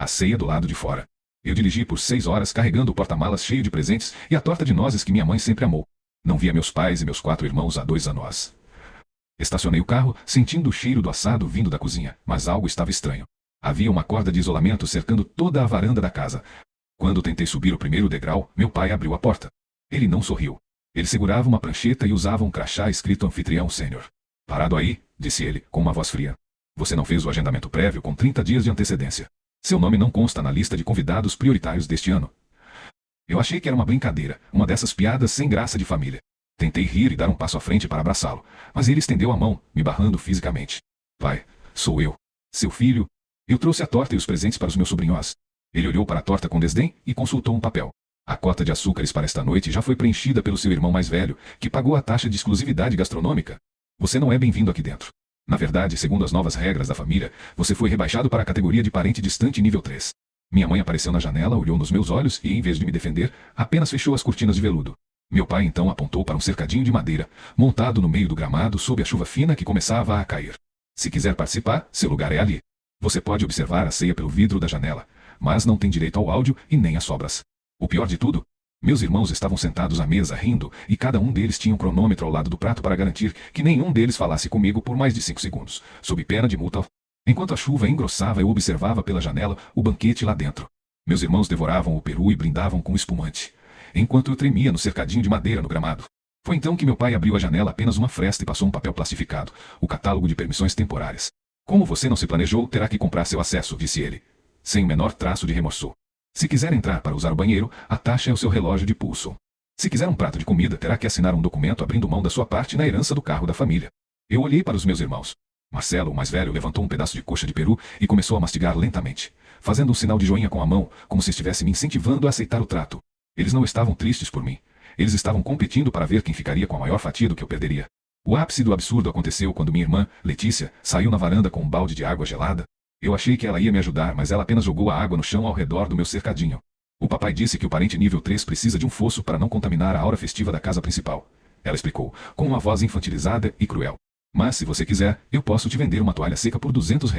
A ceia do lado de fora. Eu dirigi por 6 horas carregando o porta-malas cheio de presentes e a torta de nozes que minha mãe sempre amou. Não via meus pais e meus 4 irmãos há 2 anos. Estacionei o carro, sentindo o cheiro do assado vindo da cozinha, mas algo estava estranho. Havia uma corda de isolamento cercando toda a varanda da casa. Quando tentei subir o primeiro degrau, meu pai abriu a porta. Ele não sorriu. Ele segurava uma prancheta e usava um crachá escrito anfitrião sênior. Parado aí, disse ele, com uma voz fria. Você não fez o agendamento prévio com 30 dias de antecedência. Seu nome não consta na lista de convidados prioritários deste ano. Eu achei que era uma brincadeira, uma dessas piadas sem graça de família. Tentei rir e dar um passo à frente para abraçá-lo, mas ele estendeu a mão, me barrando fisicamente. Pai, sou eu. Seu filho. Eu trouxe a torta e os presentes para os meus sobrinhos. Ele olhou para a torta com desdém e consultou um papel. A cota de açúcares para esta noite já foi preenchida pelo seu irmão mais velho, que pagou a taxa de exclusividade gastronômica. Você não é bem-vindo aqui dentro. Na verdade, segundo as novas regras da família, você foi rebaixado para a categoria de parente distante nível 3. Minha mãe apareceu na janela, olhou nos meus olhos e, em vez de me defender, apenas fechou as cortinas de veludo. Meu pai então apontou para um cercadinho de madeira, montado no meio do gramado sob a chuva fina que começava a cair. Se quiser participar, seu lugar é ali. Você pode observar a ceia pelo vidro da janela, mas não tem direito ao áudio e nem às sobras. O pior de tudo? Meus irmãos estavam sentados à mesa rindo e cada um deles tinha um cronômetro ao lado do prato para garantir que nenhum deles falasse comigo por mais de 5 segundos, sob pena de multa. Enquanto a chuva engrossava, eu observava pela janela o banquete lá dentro. Meus irmãos devoravam o peru e brindavam com espumante, enquanto eu tremia no cercadinho de madeira no gramado. Foi então que meu pai abriu a janela apenas uma fresta e passou um papel plastificado, o catálogo de permissões temporárias. Como você não se planejou, terá que comprar seu acesso, disse ele, sem o menor traço de remorso. Se quiser entrar para usar o banheiro, a taxa é o seu relógio de pulso. Se quiser um prato de comida, terá que assinar um documento abrindo mão da sua parte na herança do carro da família. Eu olhei para os meus irmãos. Marcelo, o mais velho, levantou um pedaço de coxa de peru e começou a mastigar lentamente, fazendo um sinal de joinha com a mão, como se estivesse me incentivando a aceitar o trato. Eles não estavam tristes por mim. Eles estavam competindo para ver quem ficaria com a maior fatia do que eu perderia. O ápice do absurdo aconteceu quando minha irmã, Letícia, saiu na varanda com um balde de água gelada. Eu achei que ela ia me ajudar, mas ela apenas jogou a água no chão ao redor do meu cercadinho. O papai disse que o parente nível 3 precisa de um fosso para não contaminar a aura festiva da casa principal. Ela explicou, com uma voz infantilizada e cruel. Mas se você quiser, eu posso te vender uma toalha seca por R$ 200.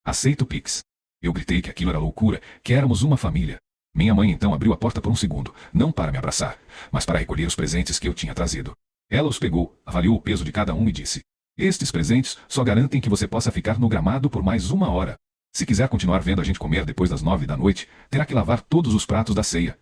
Aceito Pix. Eu gritei que aquilo era loucura, que éramos uma família. Minha mãe então abriu a porta por um segundo, não para me abraçar, mas para recolher os presentes que eu tinha trazido. Ela os pegou, avaliou o peso de cada um e disse: estes presentes só garantem que você possa ficar no gramado por mais 1 hora. Se quiser continuar vendo a gente comer depois das 9 da noite, terá que lavar todos os pratos da ceia.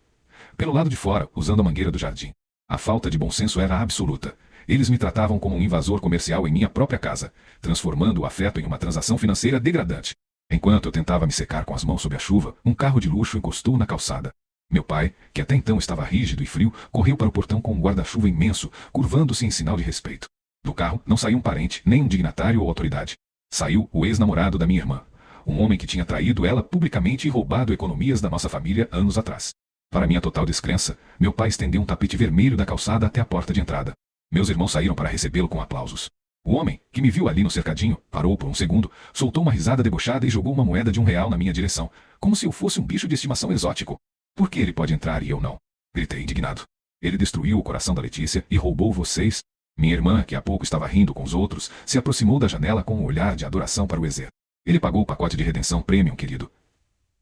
Pelo lado de fora, usando a mangueira do jardim. A falta de bom senso era absoluta. Eles me tratavam como um invasor comercial em minha própria casa, transformando o afeto em uma transação financeira degradante. Enquanto eu tentava me secar com as mãos sob a chuva, um carro de luxo encostou na calçada. Meu pai, que até então estava rígido e frio, correu para o portão com um guarda-chuva imenso, curvando-se em sinal de respeito. Do carro não saiu um parente, nem um dignatário ou autoridade. Saiu o ex-namorado da minha irmã. Um homem que tinha traído ela publicamente e roubado economias da nossa família anos atrás. Para minha total descrença, meu pai estendeu um tapete vermelho da calçada até a porta de entrada. Meus irmãos saíram para recebê-lo com aplausos. O homem, que me viu ali no cercadinho, parou por um segundo, soltou uma risada debochada e jogou uma moeda de R$ 1 na minha direção, como se eu fosse um bicho de estimação exótico. Por que ele pode entrar e eu não? Gritei indignado. Ele destruiu o coração da Letícia e roubou vocês. Minha irmã, que há pouco estava rindo com os outros, se aproximou da janela com um olhar de adoração para o Ezer. Ele pagou o pacote de redenção premium, querido.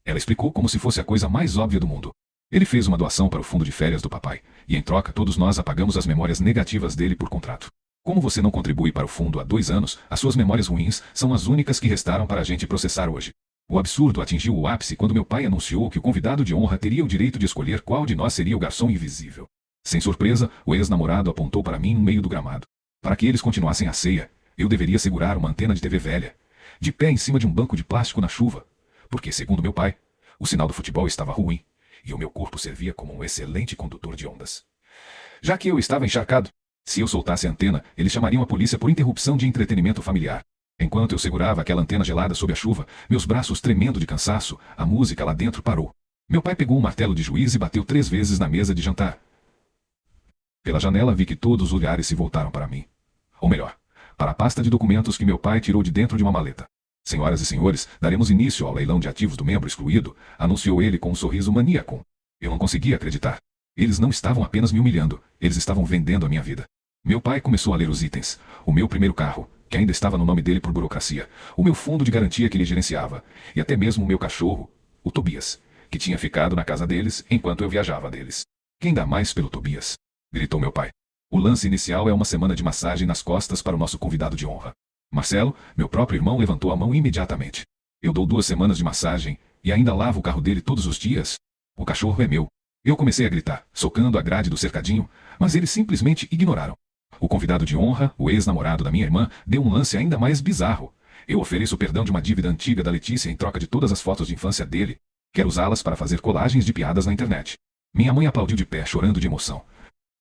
Ela explicou como se fosse a coisa mais óbvia do mundo. Ele fez uma doação para o fundo de férias do papai, e em troca todos nós apagamos as memórias negativas dele por contrato. Como você não contribui para o fundo há 2 anos, as suas memórias ruins são as únicas que restaram para a gente processar hoje. O absurdo atingiu o ápice quando meu pai anunciou que o convidado de honra teria o direito de escolher qual de nós seria o garçom invisível. Sem surpresa, o ex-namorado apontou para mim no meio do gramado. Para que eles continuassem a ceia, eu deveria segurar uma antena de TV velha, de pé em cima de um banco de plástico na chuva, porque, segundo meu pai, o sinal do futebol estava ruim, e o meu corpo servia como um excelente condutor de ondas. Já que eu estava encharcado, se eu soltasse a antena, eles chamariam a polícia por interrupção de entretenimento familiar. Enquanto eu segurava aquela antena gelada sob a chuva, meus braços tremendo de cansaço, a música lá dentro parou. Meu pai pegou um martelo de juiz e bateu 3 vezes na mesa de jantar. Pela janela vi que todos os olhares se voltaram para mim. Ou melhor, para a pasta de documentos que meu pai tirou de dentro de uma maleta. Senhoras e senhores, daremos início ao leilão de ativos do membro excluído, anunciou ele com um sorriso maníaco. Eu não conseguia acreditar. Eles não estavam apenas me humilhando, eles estavam vendendo a minha vida. Meu pai começou a ler os itens. O meu primeiro carro, que ainda estava no nome dele por burocracia, o meu fundo de garantia que ele gerenciava, e até mesmo o meu cachorro, o Tobias, que tinha ficado na casa deles enquanto eu viajava deles. Quem dá mais pelo Tobias? Gritou meu pai. O lance inicial é uma semana de massagem nas costas para o nosso convidado de honra. Marcelo, meu próprio irmão, levantou a mão imediatamente. Eu dou 2 semanas de massagem e ainda lavo o carro dele todos os dias? O cachorro é meu. Eu comecei a gritar, socando a grade do cercadinho, mas eles simplesmente ignoraram. O convidado de honra, o ex-namorado da minha irmã, deu um lance ainda mais bizarro. Eu ofereço perdão de uma dívida antiga da Letícia em troca de todas as fotos de infância dele. Quero usá-las para fazer colagens de piadas na internet. Minha mãe aplaudiu de pé, chorando de emoção.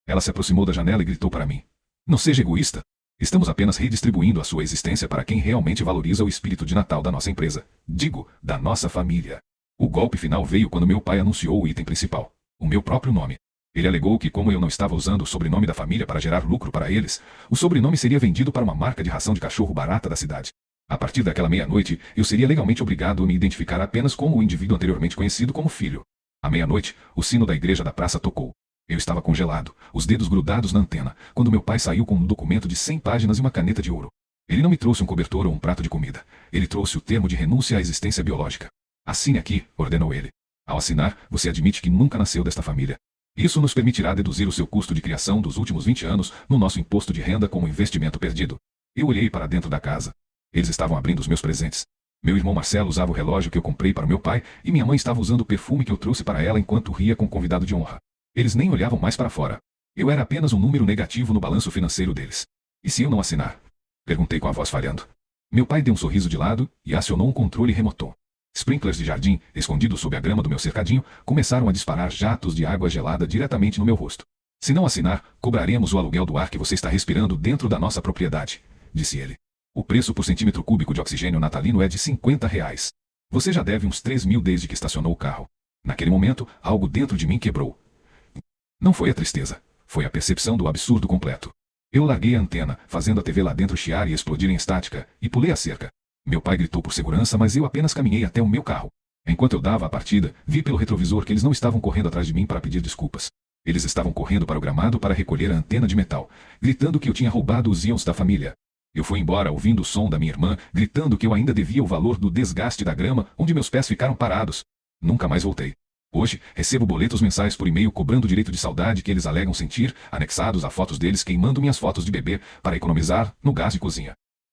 Ela se aproximou da janela e gritou para mim. Não seja egoísta. Estamos apenas redistribuindo a sua existência para quem realmente valoriza o espírito de Natal da nossa empresa. Digo, da nossa família. O golpe final veio quando meu pai anunciou o item principal. O meu próprio nome. Ele alegou que, como eu não estava usando o sobrenome da família para gerar lucro para eles, o sobrenome seria vendido para uma marca de ração de cachorro barata da cidade. A partir daquela meia-noite, eu seria legalmente obrigado a me identificar apenas como o indivíduo anteriormente conhecido como filho. À meia-noite, o sino da igreja da praça tocou. Eu estava congelado, os dedos grudados na antena, quando meu pai saiu com um documento de 100 páginas e uma caneta de ouro. Ele não me trouxe um cobertor ou um prato de comida. Ele trouxe o termo de renúncia à existência biológica. Assine aqui, ordenou ele. Ao assinar, você admite que nunca nasceu desta família. Isso nos permitirá deduzir o seu custo de criação dos últimos 20 anos no nosso imposto de renda como investimento perdido. Eu olhei para dentro da casa. Eles estavam abrindo os meus presentes. Meu irmão Marcelo usava o relógio que eu comprei para meu pai e minha mãe estava usando o perfume que eu trouxe para ela enquanto ria com o convidado de honra. Eles nem olhavam mais para fora. Eu era apenas um número negativo no balanço financeiro deles. E se eu não assinar? Perguntei com a voz falhando. Meu pai deu um sorriso de lado e acionou um controle remoto. Sprinklers de jardim, escondidos sob a grama do meu cercadinho, começaram a disparar jatos de água gelada diretamente no meu rosto. Se não assinar, cobraremos o aluguel do ar que você está respirando dentro da nossa propriedade, disse ele. O preço por centímetro cúbico de oxigênio natalino é de R$ 50. Você já deve uns 3.000 desde que estacionou o carro. Naquele momento, algo dentro de mim quebrou. Não foi a tristeza, foi a percepção do absurdo completo. Eu larguei a antena, fazendo a TV lá dentro chiar e explodir em estática, e pulei a cerca. Meu pai gritou por segurança, mas eu apenas caminhei até o meu carro. Enquanto eu dava a partida, vi pelo retrovisor que eles não estavam correndo atrás de mim para pedir desculpas. Eles estavam correndo para o gramado para recolher a antena de metal, gritando que eu tinha roubado os íons da família. Eu fui embora ouvindo o som da minha irmã, gritando que eu ainda devia o valor do desgaste da grama onde meus pés ficaram parados. Nunca mais voltei. Hoje, recebo boletos mensais por e-mail cobrando o direito de saudade que eles alegam sentir, anexados a fotos deles queimando minhas fotos de bebê para economizar no gás de cozinha.